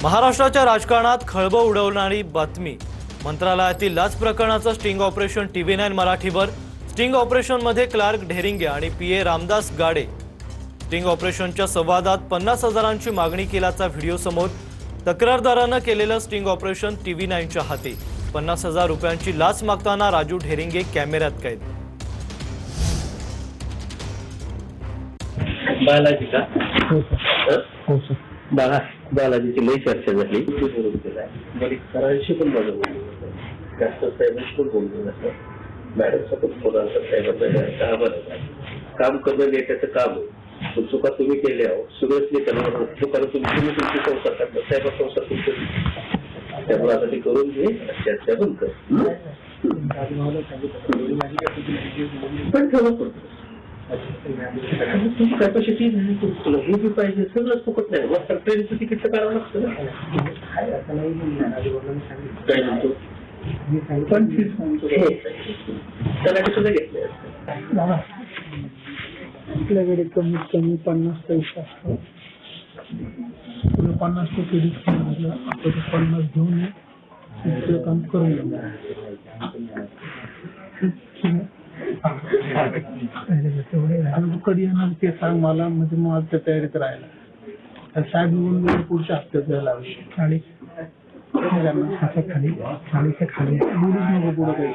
महाराष्ट्राच्या राजकारणात खळबळ उडवणारी बातमी। मंत्रालयातील लाच प्रकरणाचं स्टिंग ऑपरेशन TV9 मराठीवर। स्टिंग ऑपरेशनमध्ये क्लार्क ढेरिंगे आणि PA रामदास गाडे। स्टिंग ऑपरेशनच्या संवादात 50,000ची मागणी केल्याचा व्हिडिओ समोर। तक्रारदारानं केलेलं स्टिंग ऑपरेशन TV9च्या हाती। 50,000 रुपयांची लाच मागताना राजू ढेरिंगे कॅमेऱ्यात कैद। बालाजी का? हो सर. बालाजीची लई चर्चा झाली. सरांशी पण माझं बोलतो, जास्त साहेबांशी पण बोलतो. मॅडमचा पण फोन आला साहेबांचा काम करणं नेत्याचं काम आहे. चुका तुम्ही केल्या आहो, सगळंच नाही करणार. चुकाला तुम्ही तुमची संसार करणार, साहेब संसार तुमचं. त्यामुळे आता ते करून घे, चर्चा पण कर. पण ठेवलं पडतो कॅपॅसिटी तुला हे बी पाहिजे, सगळंच फुकट नाही. मग ट्रेनचं तिकीट तर करावं लागतं ना. काय म्हणतो 25 त्याला सुद्धा घेतले आपल्याकडे कमीत कमी 50 पैसा असतो. तुला 50% डिस्काउंट दिला, आपण 50 घेऊन ये, काम करून कधी येणार ते सांग मला, म्हणजे मग त्या तयारीत राहायला. साहेब येऊन पुढच्या हप्त्यात जायला लागले. खाली खालीच्या खाली बोलूच नको पुढं काही.